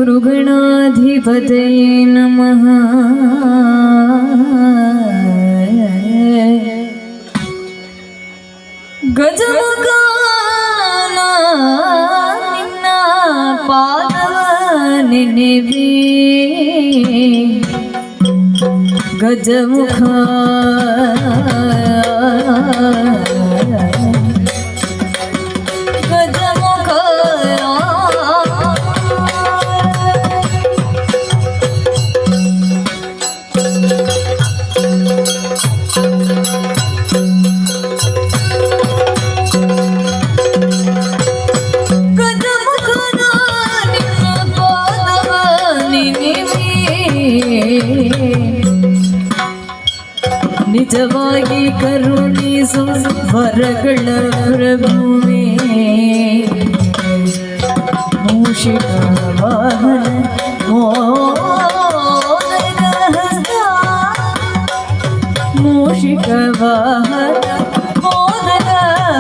गुरुगणाधिपतये नमः। ಗಜಮುಖನ ನಿನ್ನ ಪಾದವ ನೆನೆವೆ ಗಜಮುಖ ನಿಜವಾಗಿ ಕರುಣಿಸು ವರಗಳ ಪ್ರಭುವೇ ಮೂಷಿಕ ವಾಹನ ಮೂಷಿಕ ವಾಹನ ಮೋದಕ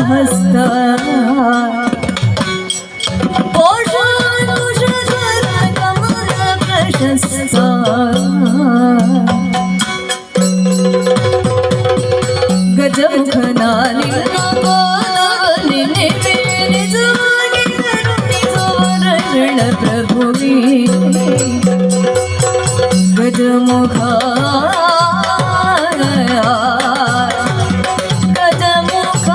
ಹಸ್ತ ಪೋಷಾನುಷಧರ ಕಮಲ ಪ್ರಶಸ್ತ ಗಜಮುಖನ ನಿನ್ನ ಪಾದವ ನೆನೆವೆ ನಿಜವಾಗಿ ಕರುಣಿಸುವರಗಳ ಪ್ರಭುವೇ ಗಜಮುಖ ಗಜಮುಖ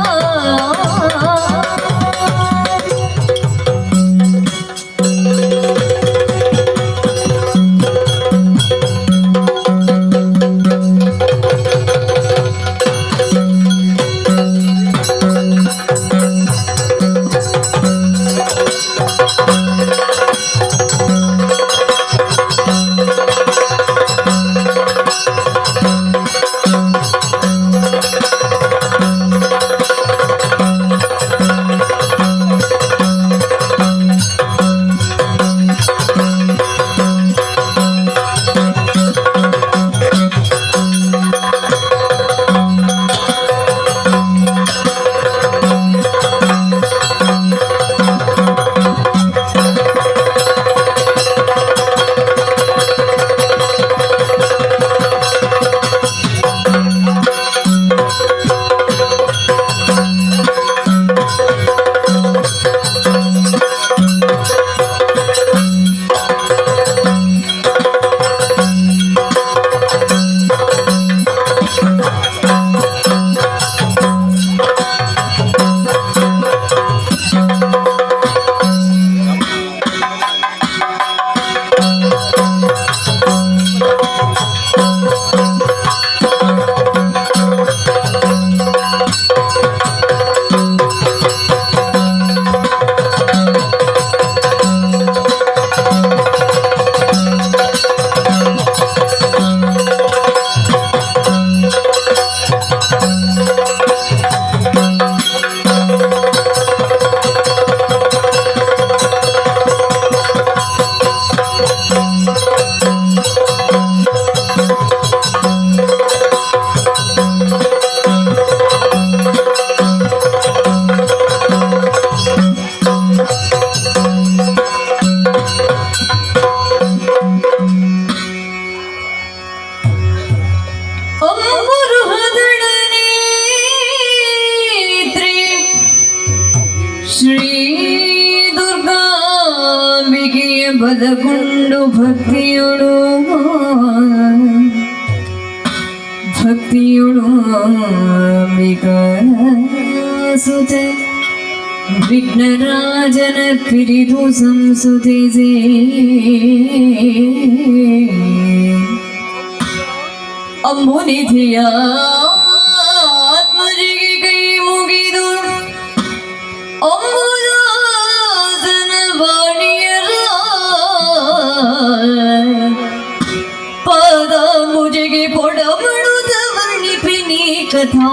ಶ್ರೀ ದುರ್ಗಾಂಬಿಕೆಯ ಬಲಗೊಂಡು ಭಕ್ತಿಯೋಡು ಅಂಬಿಕಾ ಸುತೆ ವಿಘ್ನರಾಜನ ಪಿರಿದು ಸಂಸುತಿಸೆ ಅಂಬುನಿಧಿಯ ಆತ್ಮಜಿಗೆ ಕೈ ಮುಗಿದು ಅಂಬುದಾಸನ ವಾಣಿಯರ ಪಾದ ಮುಜೆಗೆ ಕೊಡಬಡುತ್ತ ವರ್ಣಿಪಿನಿ ಕಥಾ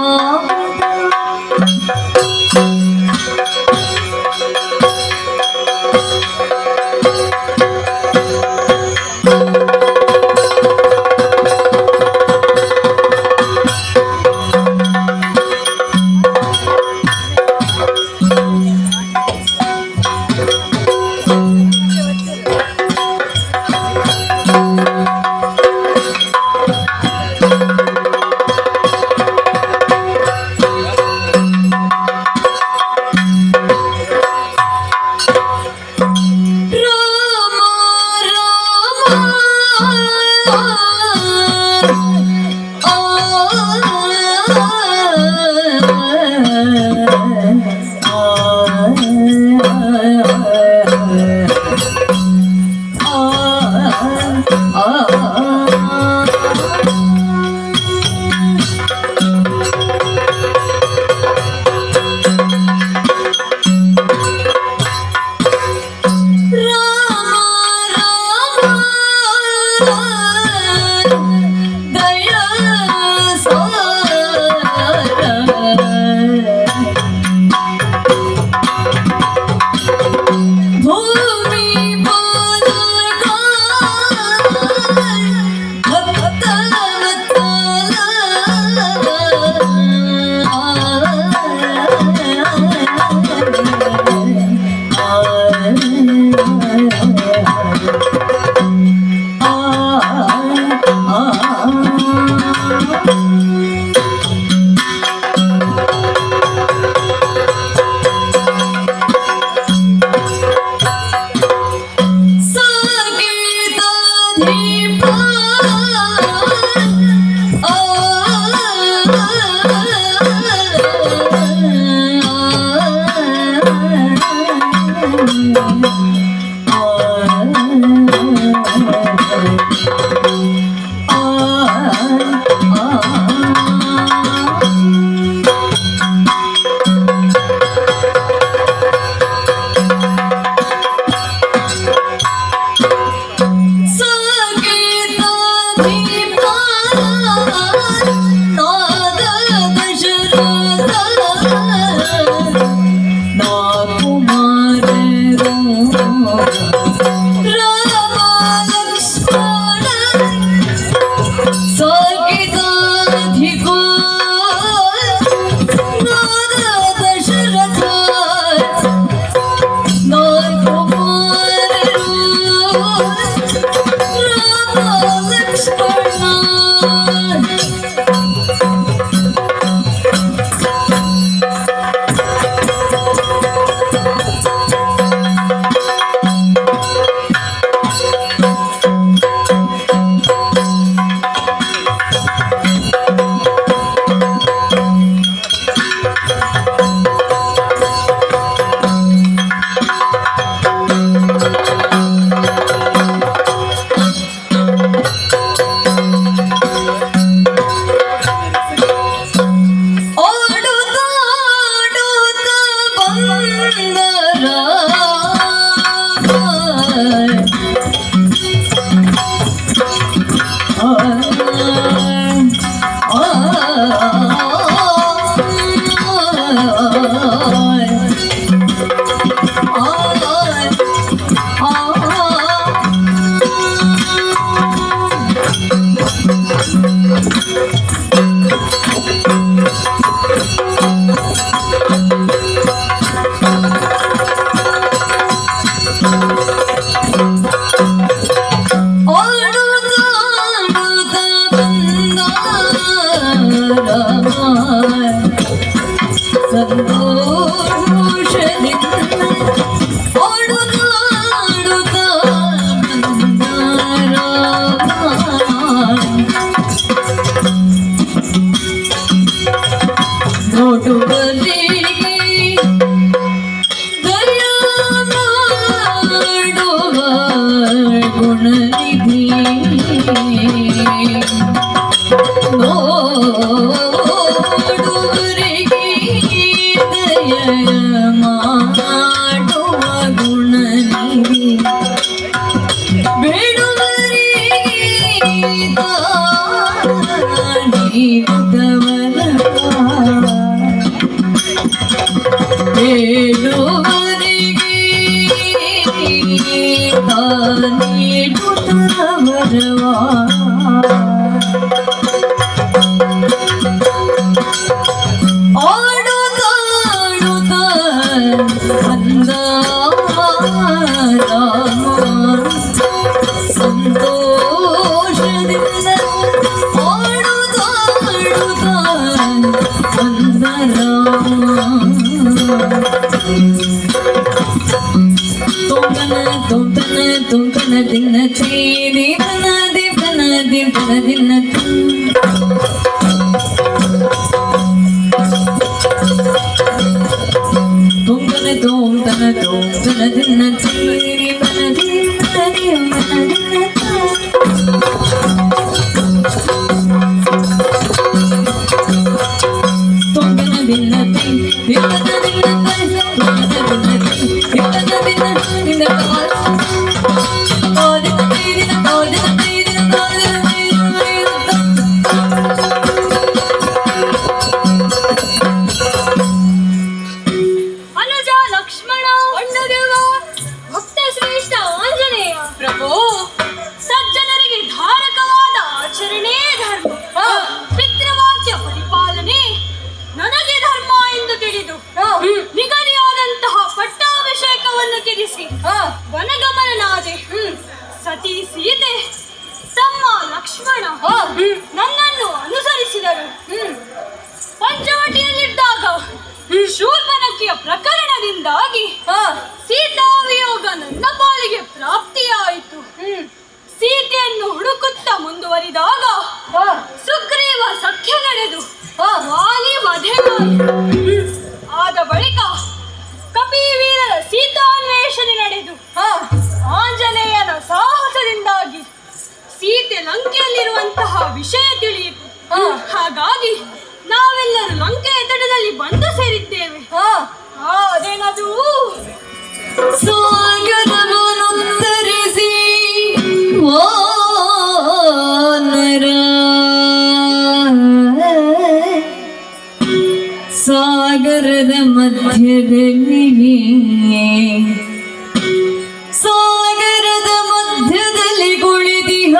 ಸಾಗರದ ಮಧ್ಯದಲ್ಲಿ ಕುಳಿತಿಹ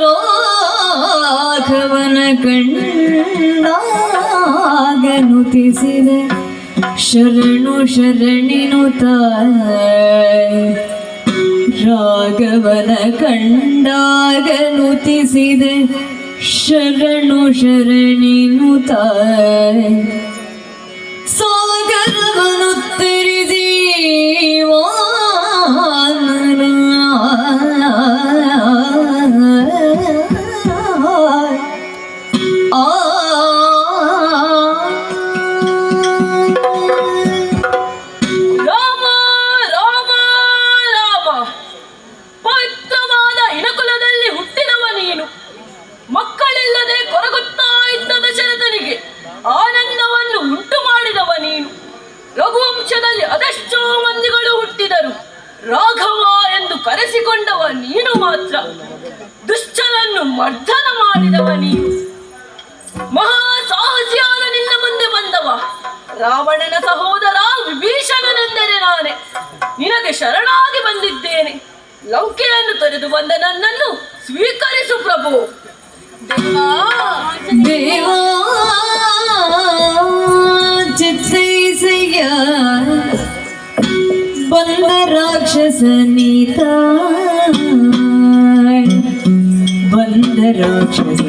ರಾಘವನ ಕಣ್ಣಾಗನುತಿಸಿದ ಶರಣು ಶರಣಿನುತ ರಾಘವನ ಕಂಡಾಗನುತಿಸಿದ ಶರಣು ಶರಣಿನುತ ಸಾಗರವನುತ್ತರಿಸಿ ಅದೆಷ್ಟೋ ಮಂದಿಗಳು ಹುಟ್ಟಿದರು, ರಾಘವ ಎಂದು ಕರೆಸಿಕೊಂಡವ ನೀನು ಮಾತ್ರ. ದುಷ್ಟರನ್ನು ಮರ್ದನ ಮಾಡಿದವ ನೀನು. ಮಹಾ ಸಾಹಸಿಯಾದ ನಿನ್ನ ಮುಂದೆ ಬಂದವ ರಾವಣನ ಸಹೋದರ ವಿಭೀಷಣನೆಂದರೆ ನಾನೇ. ನಿನಗೆ ಶರಣಾಗಿ ಬಂದಿದ್ದೇನೆ. ಲಂಕೆಯನ್ನು ತೊರೆದು ಬಂದ ನನ್ನನ್ನು ಸ್ವೀಕರಿಸು ಪ್ರಭು. ದೇವಾ ಚಿತ್ತೈಸಯ್ಯ ಬಂದ ರಾಕ್ಷಸ ನೀತ, ಬಂದ ರಾಕ್ಷಸ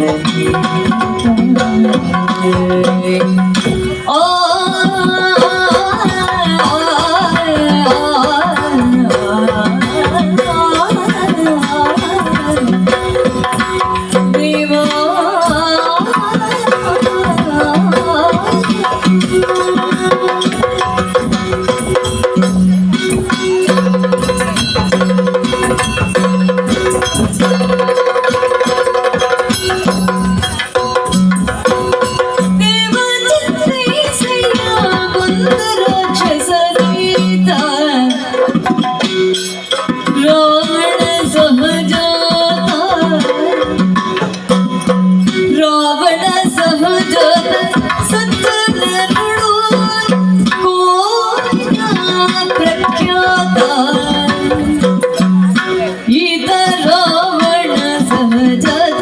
say ಈತ ರಾವಣ ಸಹಜದ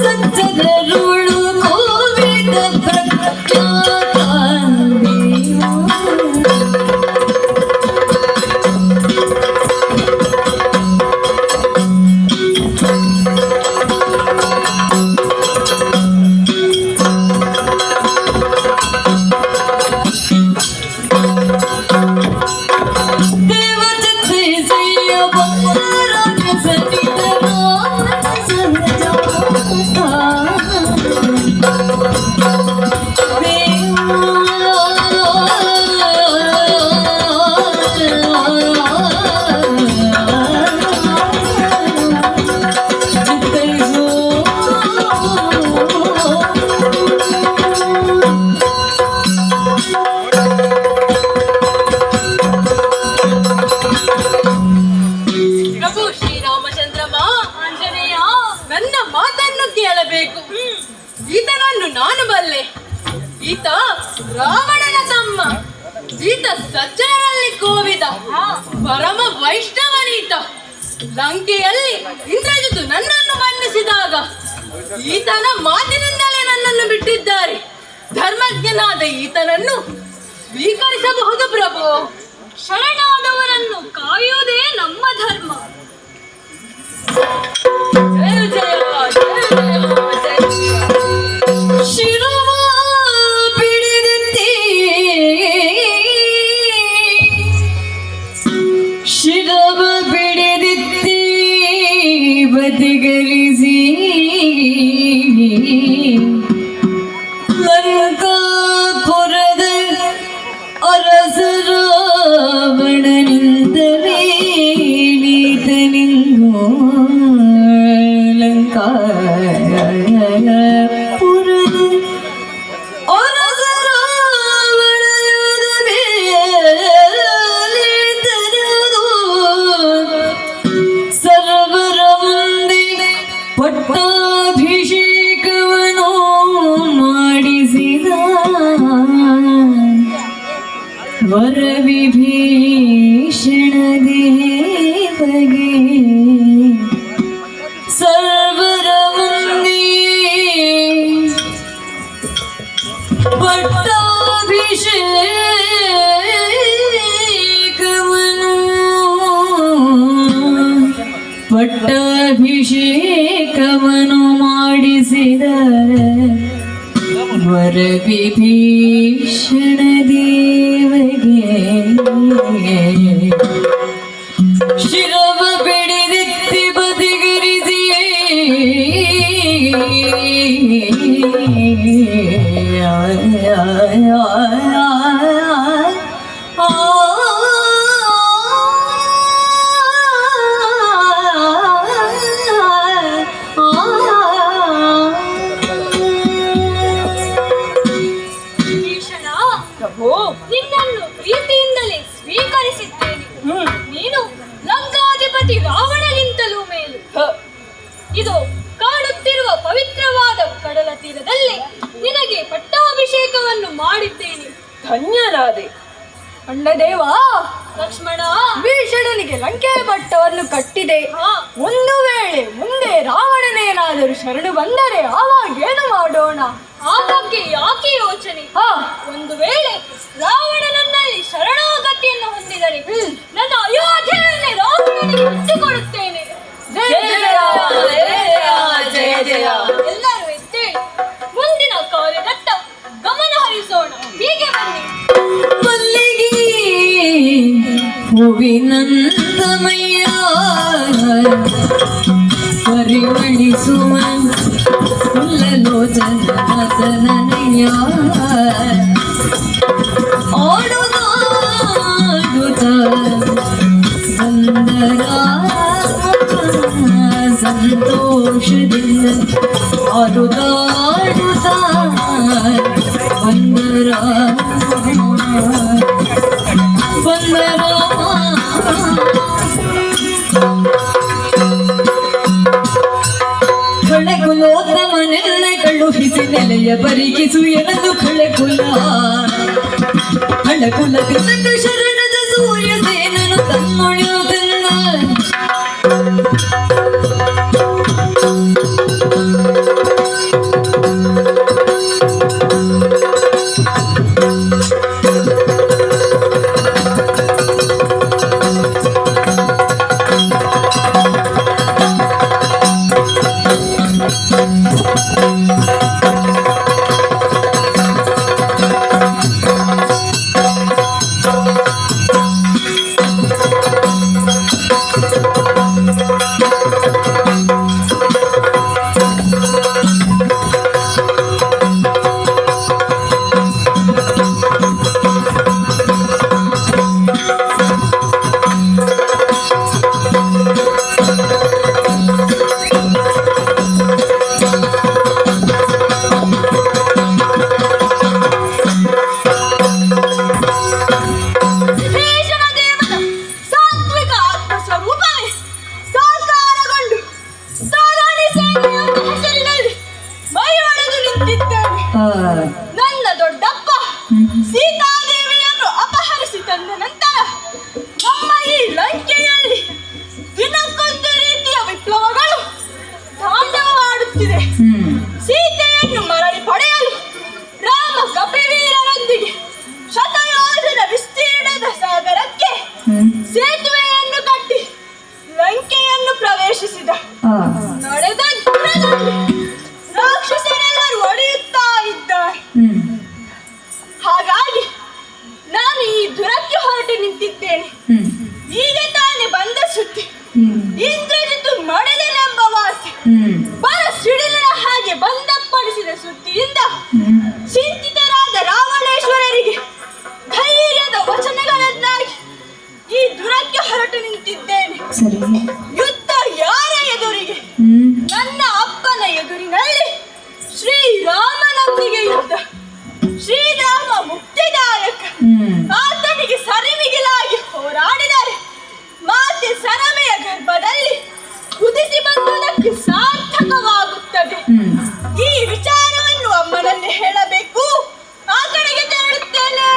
ಸಜ್ಜನರುಳು ಕೋವಿದ ಪ್ರಖ್ಯಾತ ಪ್ರಭು ಶ್ರೀರಾಮಚಂದ್ರಮ ಆಂಜನೇಯ, ನನ್ನ ಮಾತನ್ನು ಕೇಳಬೇಕು. ಈತನನ್ನು ನಾನು ಬಲ್ಲೆ. ಈತ ರಾವಣನ ತಮ್ಮ. ಈತ ಸಜ್ಜನರಲ್ಲಿ ಕೋವಿದ ಪರಮ ವೈಷ್ಣವನೀತ. ಲಂಕೆಯಲ್ಲಿ ಇಂದ್ರಜಿತು ನನ್ನನ್ನು ಮನ್ನಿಸಿದಾಗ ಈತನ ಮಾತಿನಿಂದಲೇ ನನ್ನನ್ನು ಬಿಟ್ಟಿದ್ದಾರೆ. ಧರ್ಮಜ್ಞನಾದ ಈತನನ್ನು ಸ್ವೀಕರಿಸಬಹುದು ಪ್ರಭು. ಶರಣಾದವರನ್ನು ಕಾಯುವುದೇ ನಮ್ಮ ಧರ್ಮ. ಜಯ ಜಯ ಜಯ ಜಯ ಜಯ. ಶಿರುವ ಬಿಡಿದೆತ್ತಿ ಶಿರವ ಬಿಡಿದೆತ್ತಿ ಬದಿಗರಿಸಿ ಲಂಕಾಪುರದ ಅರಸರಾವಣನಿಂದಲೇ ನೀತನಿಂಗೋ ಲಂಕಾಪುರದ ಅರಸರಾವಣದ ಮೇಲೆ ತರದು ಸರ್ವರ ಮುಂದೆ ಪಟ್ಟಾಭಿಷೇಕವನ್ನು ಮಾಡಿಸಿದ ವರವಿಭೀಷಣ ದೇವಗೆ ಸರ್ವರ ಮುಂದೆ ಪಟ್ಟಾಭಿಷೇಕವನ್ನು ಮಾಡಿಸಿದ ವರವಿಭೀಷಣ ದೇವಗೆ ಶಿರವ ಬಿಡಿದೆತ್ತಿ ಬದಿಗರಿಸಿ ಪ್ರಭು, ನಿನ್ನನ್ನು ಪ್ರೀತಿಯಿಂದಲೇ ಸ್ವೀಕರಿಸಿದ್ದೇನೆ. ನೀನು ಲಂಕಾಧಿಪತಿ ರಾವಣನಿಂತಲೂ ಮೇಲು. ಇದು ಕಾಡುತ್ತಿರುವ ಪವಿತ್ರವಾದ ಕಡಲ ತೀರದಲ್ಲಿ ನಿನಗೆ ಪಟ್ಟಾಭಿಷೇಕವನ್ನು ಮಾಡಿದ್ದೇನೆ. ಧನ್ಯನಾದೆ. ಅಣ್ಣದೇವ ಲಕ್ಷ್ಮಣ, ಭೀಷಣನಿಗೆ ಲಂಕೆ ಪಟ್ಟವನ್ನು ಕಟ್ಟಿದೆ. ಒಂದು ವೇಳೆ ಮುಂದೆ ರಾವಣನೇನಾದರೂ ಶರಣು ಬಂದರೆ ಆವಾಗ ಏನು ಮಾಡೋಣ? ಆ ಬಗ್ಗೆ ಯಾಕೆ ಯೋಚನೆ? ಒಂದು ವೇಳೆ ರಾವಣನನ್ನಲ್ಲಿ ಶರಣಾಗತಿಯನ್ನು ಹೊಂದಿದರೆ ನನ್ನ ಅಯೋಧ್ಯೆಯನ್ನೇ ರಾವಣನಿಗೆ ಬಿಟ್ಟುಕೊಡುತ್ತೇನೆ. ಜಯ ಜಯ ಜಯ ಜಯ ಜಯ. ಎಲ್ಲರೂ ಎದ್ದೇಳಿ ಮುಂದಿನ ಕಾರ್ಯದತ್ತ ಗಮನ ಹರಿಸೋಣ. ಹೀಗೆ ಬನ್ನಿ. ಮಲ್ಲಿಗೆ ಹೂವಿನಂದಮಯ್ಯ ಪರಿಮಳಿಸುವ ಫುಲ್ಲಲೋಚನನಯ್ಯ ಆಡುತ್ತ ಬಂದರ ಸಂತೋಷದಿಂದ ಆಡುತ್ತ ಬಂದರ ಕಳೆಕುಲೋತ್ತಮನೆಲ್ಲ ಕಳುಹಿಸಿ ನೆಲೆಯ ಬರಿಗಿಸು ಎನದು ಕಳೆಕುಲ ಹಳಕುಲ ಶರಣದ ಸೂರ್ಯ ಸೇನನು ತನ್ನೊಳೆಯುವುದನ್ನ ಸರಿ. ಯುದ್ಧ ಯಾರ ಎದುರಿಗೆ? ಹ್ಮ್ ನನ್ನ ಅಪ್ಪನ ಎದುರಿನಲ್ಲಿ ಶ್ರೀರಾಮನೊಂದಿಗೆ ಯುದ್ಧ. ಶ್ರೀರಾಮ ಮುಕ್ತಿದಾಯಕ. ಆತನಿಗೆ ಸರಿಮಿಗಿಲಾಗಿ ಹೋರಾಡಿದರೆ ಮಾತೆ ಸರಮೆಯ ಗರ್ಭದಲ್ಲಿ ಕುದಿಸಿ ಬಂದುದಕ್ಕೆ ಸಾರ್ಥಕವಾಗುತ್ತದೆ. ಈ ವಿಚಾರವನ್ನು ಅಮ್ಮನಲ್ಲಿ ಹೇಳಬೇಕು. ಆ ಕಡೆಗೆ ತೆರಳುತ್ತೇನೆ.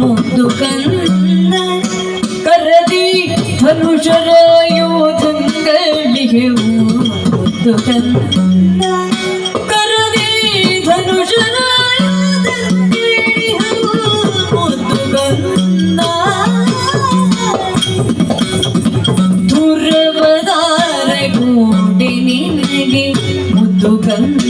ಮುದ್ದು ಕಂದ ಕರದಿ ಧನುಷರಾಯುಧಗಳಿಗೆ ಮುದ್ದು ಕಂದ ಕರದಿ ಧನುಷರಾಯುಧಗಳಿಗೆ ಮುದ್ದು ಕಂದ ದುರ್ವದಾರ ಗೋಡೆ ನಿನಗೆ ಮುದ್ದು ಕಂದ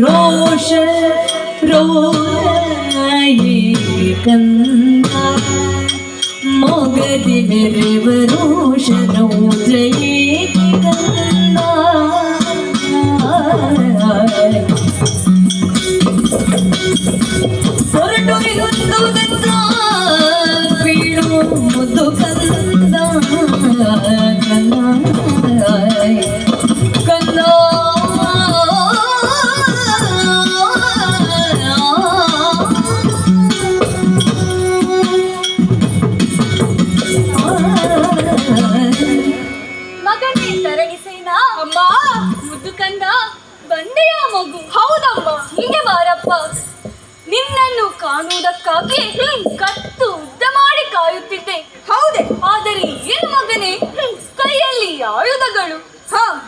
रोष रोए कंदा मोगदि मेरे वरोष रोए कंदा ಹೊರಟೋರಿ ಹೊಂದುವುದೆಂದ ಬೀಳು ಮುದ್ದು ಕಂದ ಕಂದ ಕಂದ ಮಗನೇ ತರಗಿಸೇನಾ? ಅಮ್ಮ ಮುದ್ದು ಕಂದ ಬಂದೆಯ ಮಗು? ಹೌದಮ್ಮ. ಹೀಗೆ ಬಾರಪ್ಪ. ನಿನ್ನನ್ನು ಕಾಣುವುದಕ್ಕಾಗಿ ಕತ್ತು ಉದ್ದ ಮಾಡಿ ಕಾಯುತ್ತಿದ್ದೆ. ಹೌದೇ? ಆದರೆ ಏನು ಮಗನೇ, ಕೈಯಲ್ಲಿ ಆಯುಧಗಳು.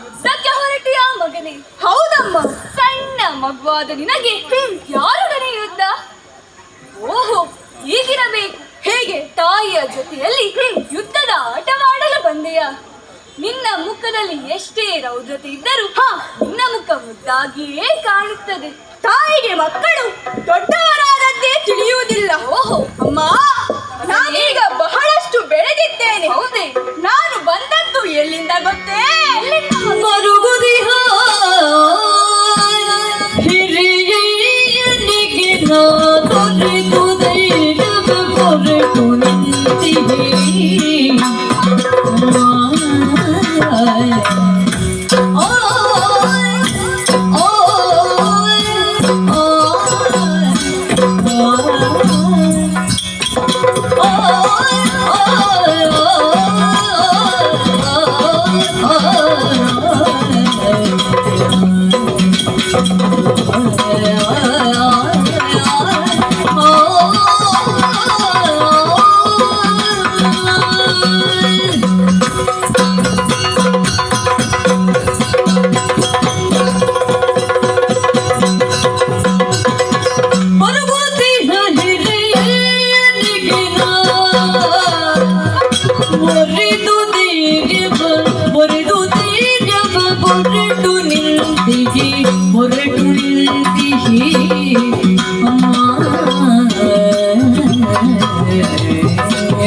ಯುದ್ಧಕ್ಕೆ ಹೊರಟಿಯ ಮಗನೇ? ಹೌದಮ್ಮ. ಸಣ್ಣ ಮಗುವಾದ ನಿನಗೆ ಯಾರೊಡನೆ ಯುದ್ಧ? ಓಹೋ, ಹೀಗಿರಬೇಕು. ಹೇಗೆ? ತಾಯಿಯ ಜೊತೆಯಲ್ಲಿ ಯುದ್ಧದ ಆಟವಾಡಲು ಬಂದೆಯಾ? ನಿನ್ನ ಮುಖದಲ್ಲಿ ಎಷ್ಟೇ ರೌದ್ರತೆ ಇದ್ದರೂ ನಿನ್ನ ಮುಖ ಮುದ್ದಾಗಿಯೇ ಕಾಣುತ್ತದೆ. ತಾಯಿಗೆ ಮಕ್ಕಳು ದೊಡ್ಡವರಾದದ್ದೇ ತಿಳಿಯುವುದಿಲ್ಲ. ಓಹೋ ಅಮ್ಮ, ನಾನೀಗ ಬಹಳಷ್ಟು ಬೆಳೆದಿದ್ದೇನೆ. ಹೌದೇ? ನಾನು ಬಂದದ್ದು ಎಲ್ಲಿಂದ ಗೊತ್ತೇ? ಮರುಗುದಿಹ ಹಿರಿಯನಿಗೆ ನಾ ತೊರೆದುದೆ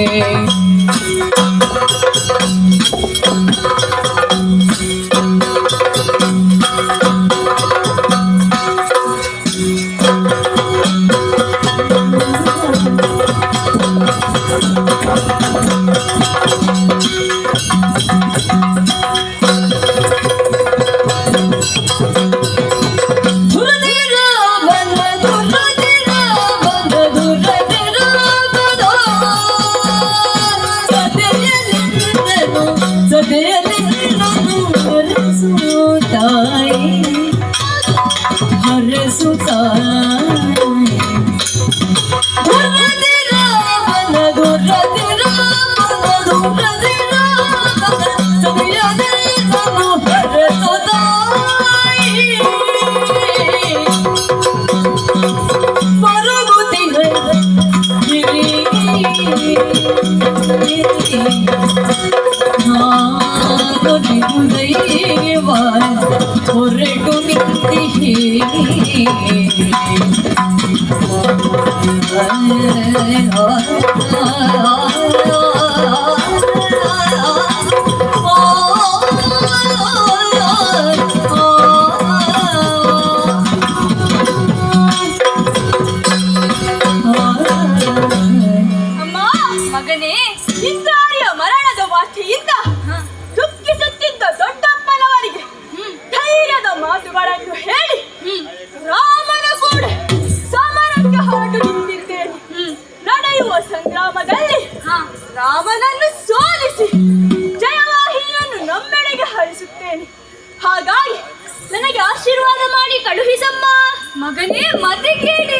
ಹೊರಟು ಅಮ್ಮ ಮಗನೇ, ಇಂದ್ರಾರಿಯ ಮರಣದ ವಾರ್ತೆಯಿಂದ ದುಃಖಿಸುತ್ತಿದ್ದ ದೊಡ್ಡಪ್ಪನವರಿಗೆ ಧೈರ್ಯದ ಮಾತುಗಳನ್ನು ಹೇಳಿ ರಾಮನ ಕೂಡ ಸಮರಕ್ಕೆ ಹೊರಟು ನಿಂತಿದ್ದೇನೆ. ನಡೆಯುವ ಸಂಗ್ರಾಮದಲ್ಲಿ ರಾಮನನ್ನು ಸೋಲಿಸಿ ಜಯವಾಹಿನಿಯನ್ನು ನಮ್ಮೆಡೆಗೆ ಹರಿಸುತ್ತೇನೆ. ಹಾಗಾಗಿ ನನಗೆ ಆಶೀರ್ವಾದ ಮಾಡಿ ಕಳುಹಿಸಮ್ಮ. ಮಗನೇ, ಮತ್ತೆ ಕೇಳಿ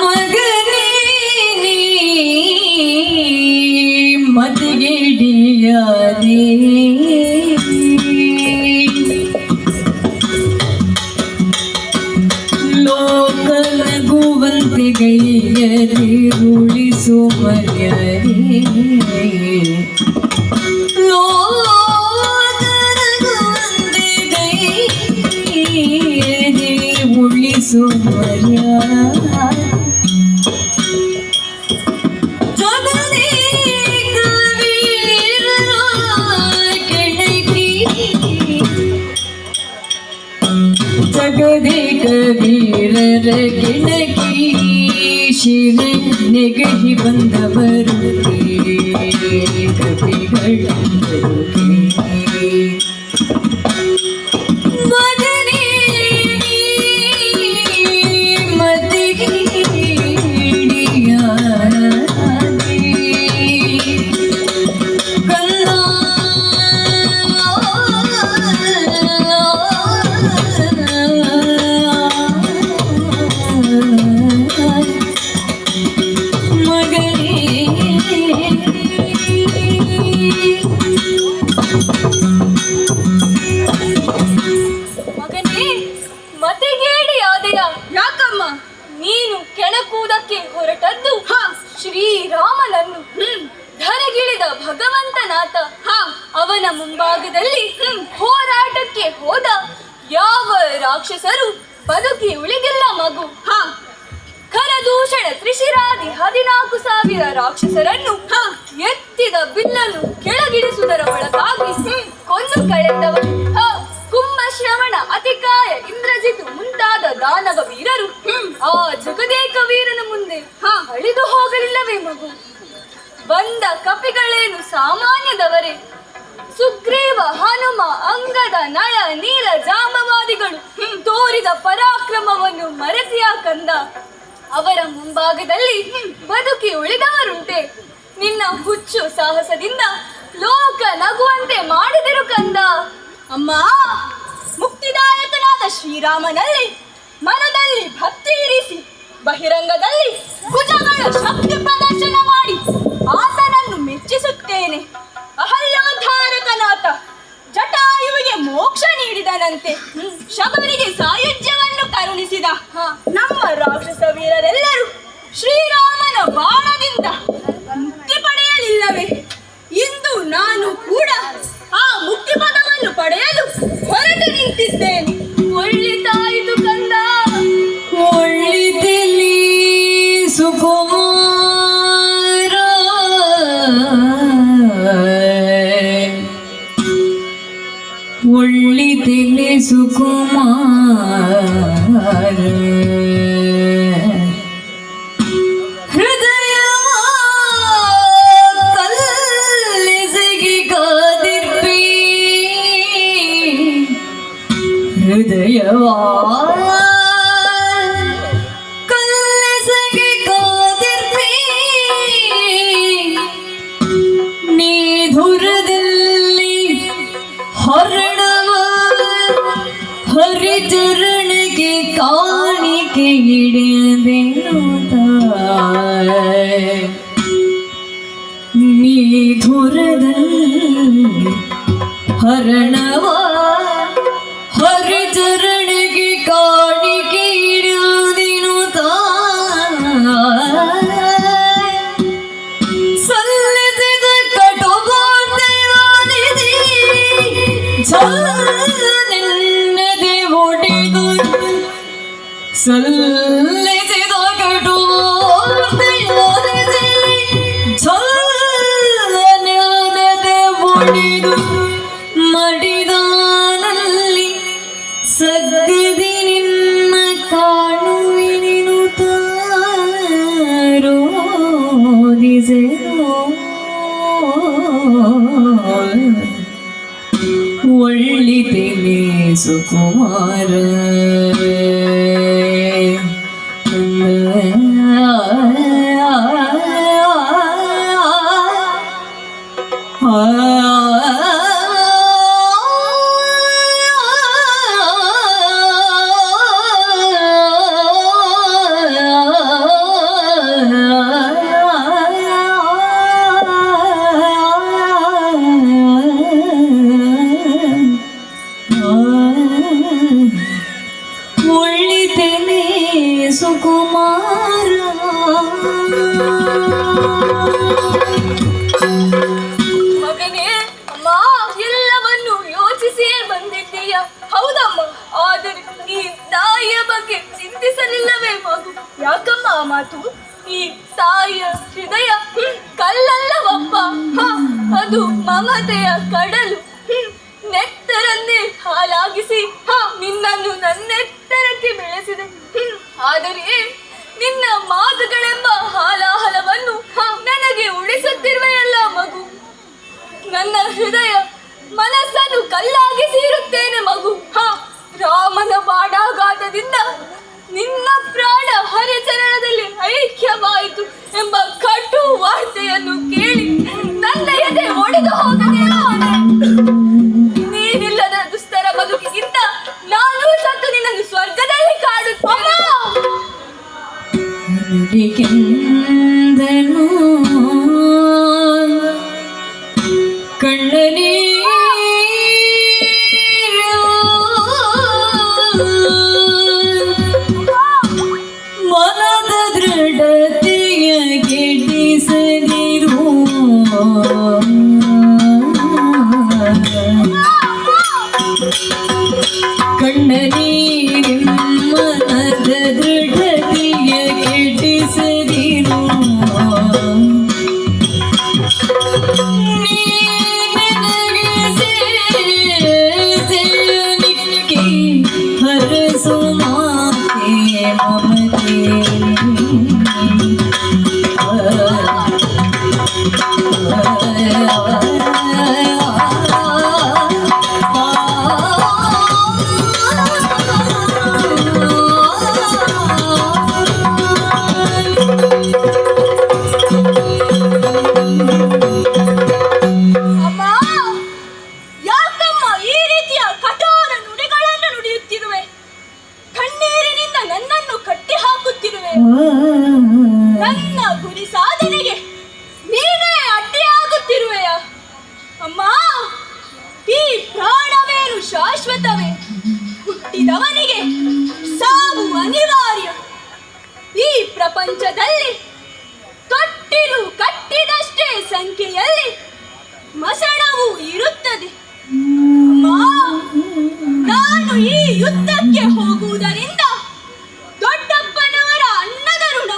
ಮಗನೇ ನೀ ಮತಿಗೆಡಿಯಾದೆ ಲೋಕ ನಗುವಂತೆ ಗೈಯದೆ ಉಳಿಸು ಮರ್ಯಾದೆ ಲೋಕ ನಗುವಂತೆ ಗೈಯದೆ ಉಳಿಸು ಮರ್ಯಾದೆ ಜಗದೇ ಕಬೀರರ ಗಿಣಕಿ ಶಿರ ನೆಗಡಿ ಬಂದವರು ಕವಿಗಳು ಮಗನೇ ಯಾಕಮ್ಮ ನೀನು ಕೆಣಕುವುದಕ್ಕೆ ಹೊರಟದ್ದು ಶ್ರೀರಾಮನನ್ನು ಧರೆಗಿಳಿದ ಭಗವಂತನಾಥ ಅವನ ಮುಂಭಾಗದಲ್ಲಿ ಹೋರಾಟಕ್ಕೆ ಹೋದ ಯಾವ ರಾಕ್ಷಸರು ಬದುಕಿ ಉಳಿದಿಲ್ಲ ಮಗು. ಖರದೂಷಣ ತ್ರಿಶಿರಾದಿ 14,000 ರಾಕ್ಷಸರನ್ನು ಎತ್ತಿದ ಬಿಲ್ಲನ್ನು ಕೆಳಗಿಳಿಸುವುದರ ಒಳಗಾಗಿ ಕೊಂದು ಕಳೆದವ ಕುಂಭಶ್ರವಣ, ಅತಿಕಾಯ, ಇಂದ್ರಜಿತು ಮುಂತಾದ ದಾನವ ವೀರರು ಆ ಜಗದೇಕ ವೀರನ ಮುಂದೆ ಅಳಿದು ಹೋಗಲಿಲ್ಲವೇ ಮಗು. ಬಂದ ಕಪಿಗಳೇನು ಸಾಮಾನ್ಯದವರೇ. ಸುಗ್ರೀವ, ಹನುಮ, ಅಂಗದ, ನಳ, ನೀಲ, ಜಾಂಬವಾದಿಗಳು ತೋರಿದ ಪರಾಕ್ರಮವನ್ನು ಮರೆತಿಯ ಕಂದ. ಅವರ ಮುಂಭಾಗದಲ್ಲಿ ಬದುಕಿ ಉಳಿದವರುಂಟೆ. ನಿನ್ನ ಹುಚ್ಚು ಸಾಹಸದಿಂದ ಲೋಕ ನಗುವಂತೆ ಮಾಡಿದರು ಕಂದ. ಅಮ್ಮ, ಮುಕ್ತಿದಾಯಕನಾದ ಶ್ರೀರಾಮನಲ್ಲಿ ಮನದಲ್ಲಿ ಭಕ್ತಿ ಇರಿಸಿ ಬಹಿರಂಗದಲ್ಲಿ ಭುಜಗಳ ಶಕ್ತಿ ಪ್ರದರ್ಶನ ಮಾಡಿ ಆತನನ್ನು ಮೆಚ್ಚಿಸುತ್ತೇನೆ. ಅಹಲ್ಯೋದ್ಧಾರಕನಾಥ ಜಟಾಯುವಿಗೆ ಮೋಕ್ಷ ನೀಡಿದನಂತೆ ಶಬರಿಗೆ ಸಾಯುಜ್ಯವನ್ನು ಕರುಣಿಸಿದ ನಮ್ಮ ರಾಕ್ಷಸ ವೀರರೆಲ್ಲರೂ ಶ್ರೀರಾಮನ ಬಾಣದಿಂದ ಮುಕ್ತಿ ಪಡೆಯಲಿಲ್ಲವೇ? ಇಂದು ನಾನು ಕೂಡ ಆ ಮುಕ್ತಿ ಪದವನ್ನು ಪಡೆಯಲು ಹೊರಟು ನಿಂತಿದ್ದೇನೆ. ಒಳ್ಳಿತಾಯಿತು ಕಂದ, ಒಳ್ಳಿದಲ್ಲಿ ಸುಕುಮಾರ ಸುಕುಮಾರ ಹೃದಯ ಕಲ್ಲಿಸಿಗೆ ಕಾದಿರ್ಪಿ ಹೃದಯವಾ ಕಲ್ಲಿಸಿಗೆ ಕಾದಿರ್ಪಿ ನೀ ಧುರದಲ್ಲಿ ಹರಡವ ಹರಿಚರಣಗೆ ಕಾಣಿಕೆ ಇಡದೆನ್ನುತ್ತ ನೀ ಧುರದಲ್ಲಿ ಹರಣವ ಹರಿಚರಣಗೆ ಕಾಣಿಕೆ ಇಡುವುದಿನುತ್ತ ಸಲ್ಲಿಸಿದ ಕಟುಬಾರ್ತೆಯಾನಿದಿ ನಿನ್ನದೆ ಒಡೆದು ಸಲ್ಲಿಸಿದ ಕಟುಬಾರ್ತೆಯಾನಿದಿ ನಿನ್ನದೆ ಒಡೆದು ಮಡಿದಾನಲ್ಲಿ ಸಗ್ಗದಿ ನಿನ್ನ ಕಾಣುವಿನಿನು ರೋದಿಸೆನೋ ಒಳ್ಳಿತೆನೆ ಸುಕುಮಾರ ಒಳ್ಳಿತೆನೆ ಸುಕುಮಾರ ಮಗನೇ, ಅಮ್ಮ ಎಲ್ಲವನ್ನು ಯೋಚಿಸಿಯೇ ಬಂದಿದ್ದೀಯ. ಹೌದಮ್ಮ, ಆದರೆ ಈ ತಾಯಿಯ ಬಗ್ಗೆ ಚಿಂತಿಸಲಿಲ್ಲವೇ ಮಗು? ಯಾಕಮ್ಮ ಆ ಮಾತು? ಈ ತಾಯಿಯ ಹೃದಯ ಕಲ್ಲಲ್ಲವಪ್ಪ, ಅದು ಮಮತೆಯ ಕಡಲು. ನೆತ್ತರನ್ನೇ ಹಾಲಾಗಿಸಿ ನಿನ್ನನ್ನು ನನ್ನೆತ್ತರಕ್ಕೆ ಬೆಳೆಸಿದೆ. ಆದರೆ ನಿನ್ನ ಮಾತುಗಳೆಂಬ ಹಾಲಾಹಲವನ್ನು ನನಗೆ ಉಳಿಸುತ್ತಿರುವೆಯಲ್ಲ ಮಗು. ನನ್ನ ಹೃದಯ ಮನಸ್ಸನ್ನು ಕಲ್ಲಾಗಿಸಿರುತ್ತೇನೆ ಮಗು. ರಾಮನ ಬಾಡಾಘಾತದಿಂದ ನಿನ್ನ ಪ್ರಾಣ ಹರಿಚರಣದಲ್ಲಿ ಐಕ್ಯವಾಯಿತು ಎಂಬ ಕಟು ವಾರ್ತೆಯನ್ನು ಕೇಳಿ ನನ್ನ ಎದೆ ಒಡೆದು ಹೋಗದೇನೋ. ನೀನಿಲ್ಲದ ದುಸ್ತರ ಬದುಕಿಗಿಂತ ನಾನು ಸತ್ತು ನಿನ್ನನ್ನು ಸ್ವರ್ಗದಲ್ಲಿ ಕಾಡುತ್ತೇನೆ. ಕೆಂದನು ಕಣ್ಣನೇ ಮನದ ದೃಢತೆಯ ಗೆಡಿಸದಿರು ಕಣ್ಣನೀರಿನ ಮನದ ದೃಢತೆಯ ಕೆಡಿಸದಿರು ನಿನಗೆ ಹರಸು ಮಾತೆ ಮಮತೆ ಅಮ್ಮ, ಯಾಕಮ್ಮ ಈ ರೀತಿಯ ಕಠೋರ ನುಡಿಗಳನ್ನು ನುಡಿಯುತ್ತಿರುವೆ? ಕಣ್ಣೀರಿನಿಂದ ನನ್ನನ್ನು ಕಟ್ಟಿ ಹಾಕುತ್ತಿರುವೆ. ನನ್ನ ಗುರಿ ಸಾಧನೆಗೆ ನೀನೇ ಅಡ್ಡಿಯಾಗುತ್ತಿರುವೆಯ? ಅಮ್ಮ, ಈ ಪ್ರಾಣವೇನು ಶಾಶ್ವತವೇ? ಹುಟ್ಟಿದವನಿಗೆ ಸಾವು ಅನಿವಾರ್ಯ. ಈ ಪ್ರಪಂಚದಲ್ಲಿ ತೊಟ್ಟಿಲು ಕಟ್ಟಿದಷ್ಟೇ ಸಂಖ್ಯೆಯಲ್ಲಿ ಮಸಣವು ಇರುತ್ತದೆ. ಅಮ್ಮ, ನಾನು ಈ ಯುದ್ಧಕ್ಕೆ ಹೋಗುವುದರಿಂದ ದೊಡ್ಡಪ್ಪನವರ ಅನ್ನದ ಋಣ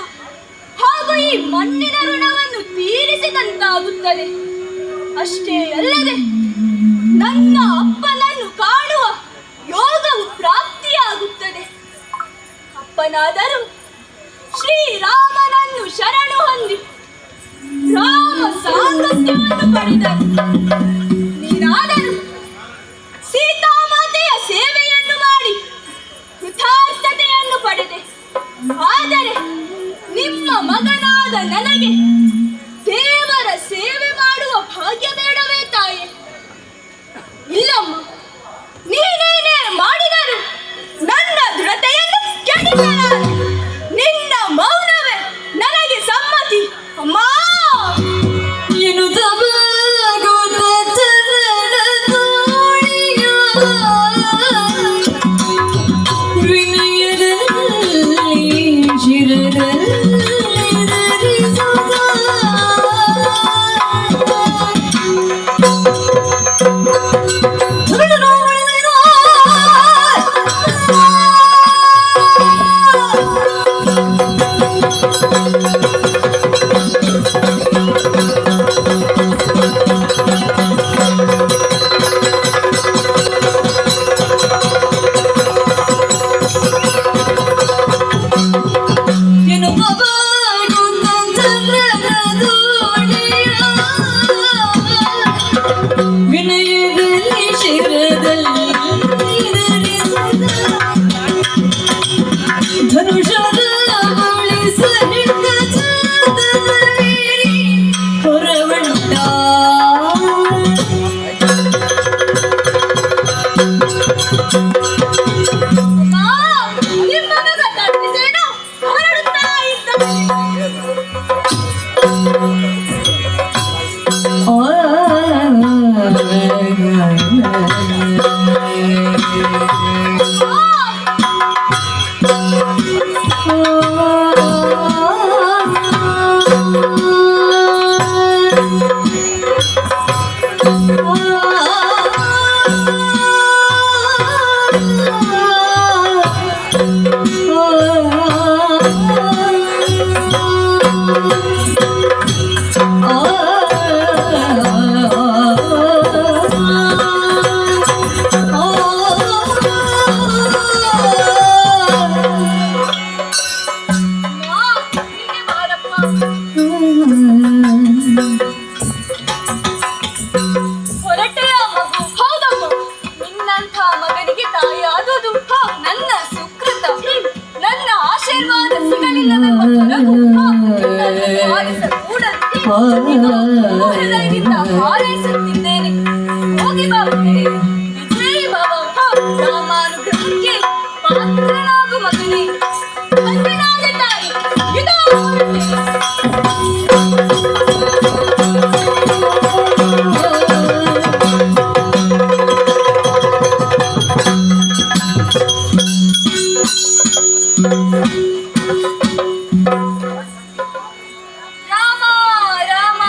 ಹಾಗೂ ಈ ಮಣ್ಣಿನ ಋಣವನ್ನು ತೀರಿಸಿದಂತಾಗುತ್ತದೆ. ಅಷ್ಟೇ ಅಲ್ಲದೆ ನನ್ನ ಅಪ್ಪನನ್ನು ಕಾಣುವ ಯೋಗವು ಪ್ರಾಪ್ತಿಯಾಗುತ್ತದೆ. ಅಪ್ಪನಾದರೂ ಶ್ರೀರಾಮನನ್ನು ಶರಣು ಹೊಂದಿ ರಾಮ ಸಾಂಗತ್ಯವನ್ನು ಪಡೆದರು. ನೀನಾದರೂ ಸೀತಾಮಾತೆಯ ಸೇವೆಯನ್ನು ಮಾಡಿ ಕೃತಾರ್ಥತೆಯನ್ನು ಪಡೆದೆ. ಆದರೆ ನಿಮ್ಮ ಮಗನಾದ ನನಗೆ ದೇವರ ಸೇವೆ ಮಾಡುವ ಭಾಗ್ಯ ಬೇಡವೇ ತಾಯೇ? ಇಲ್ಲಮ್ಮ, ನೀನೇನೇ ಮಾಡಿದರು ನನ್ನ ದೃಢತೆಯನ್ನು ಕೆಡಿಸಲಾರೆ. ನಿನ್ನ ಮೌನವೇ ನನಗೆ ಸಮ್ಮತಿ. ಅಮ್ಮ, ಎನ್ನುತ್ತ ಬಾಗುತ್ತ ಚರಣ ತೋಳಿಯ ವಿನಯದಲ್ಲಿ ಶಿರದಲ್ಲಿ ಧರಿಸುತ್ತ ವಿನಯದಲ್ಲಿ ಶಿರದಲ್ಲಿ ಧನುಷದ ಬಳಿ ಸಹಿತ ಚಂದದಲ್ಲಿ ಹೊರವಂಟ ಅಮ್ಮ, ನಿಮ್ಮ ಮಗ ತಪ್ಪಿಸೇನು ಹೊರಡುತ್ತಾ ಇದ್ದಾನೆ. ಹೊರಟೆಯ ಮಗು? ಹೌದಮ್ಮ, ನಿನ್ನಂಥ ಮಗನಿಗೆ ತಾಯಿಯಾದುದು ನನ್ನ ಸುಕೃತ. ನನ್ನ ಆಶೀರ್ವಾದ ಸಿಗಲಿಲ್ಲವೆಂಬ ಕೊರಗು ನನ್ನನ್ನು ಬಾಧಿಸಕೂಡದು. ಹೃದಯದಿಂದ ಹಾರೈಸುತ್ತಿದ್ದೇನೆ. ಹೋಗಿ ಬಾ ಮಗನೇ, ವಿಜಯ್ ಭವ. ರಾಮಾನುಗ್ರಹಕ್ಕೆ ಪಾತ್ರನಾಗು ಮಗನೇ. ಧನ್ಯನಾದ ತಾಯಿ. ಇದೋ ಹೊರಟೆ. ರಾಮ ರಾಮ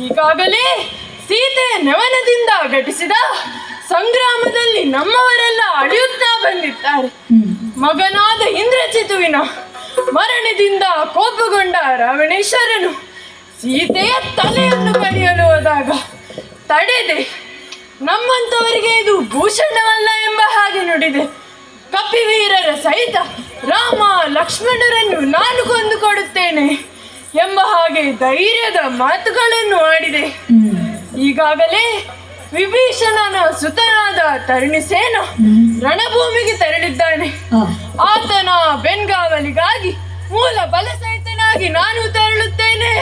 ಈಗಾಗಲೇ ಸೀತೆ ನೆವನದಿಂದ ಘಟಿಸಿದ ಸಂಗ್ರಾಮದಲ್ಲಿ ನಮ್ಮವರೆಲ್ಲ ಅಳಿಯುತ್ತಾ ಬಂದಿದ್ದಾರೆ. ಮಗನಾದ ಇಂದ್ರಚಿತುವಿನ ಮರಣದಿಂದ ಕೋಪಗೊಂಡ ರಾವಣೇಶ್ವರನು ಸೀತೆಯ ತಲೆಯನ್ನು ಕಡಿಯಲು ಹೋದಾಗ ತಡೆದೆ. ನಮ್ಮಂತವರಿಗೆ ಇದು ಭೂಷಣವಲ್ಲ ಎಂಬ ಹಾಗೆ ನುಡಿದೆ. ಕಪಿವೀರರ ಸಹಿತ ರಾಮ ಲಕ್ಷ್ಮಣರನ್ನು ನಾನು ಕೊಂದು ಕೊಡುತ್ತೇನೆ ಎಂಬ ಹಾಗೆ ಧೈರ್ಯದ ಮಾತುಗಳನ್ನು ಆಡಿದೆ. ಈಗಾಗಲೇ ವಿಭೀಷಣನ ಸುತನಾದ ತರುಣಿಸೇನ ರಣಭೂಮಿಗೆ ತೆರಳಿದ್ದಾನೆ. ಆತನ ಬೆನ್ಗಾವಲಿಗಾಗಿ ಮೂಲ ಬಲ ಸಹಿತನಾಗಿ ನಾನು ತೆರಳುತ್ತೇನೆ.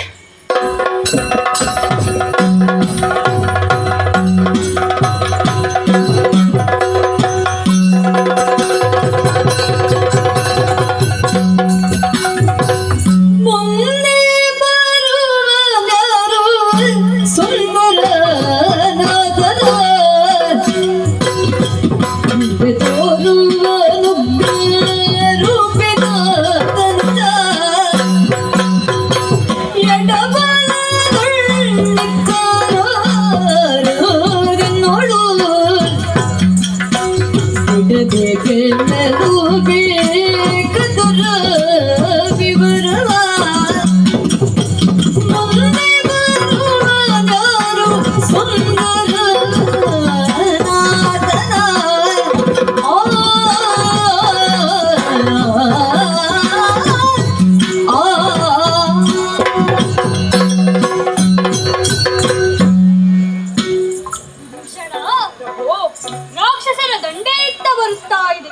ರಾಕ್ಷಸರ ದಂಡೆ ಇತ್ತ ಬರುತ್ತಾ ಇದೆ.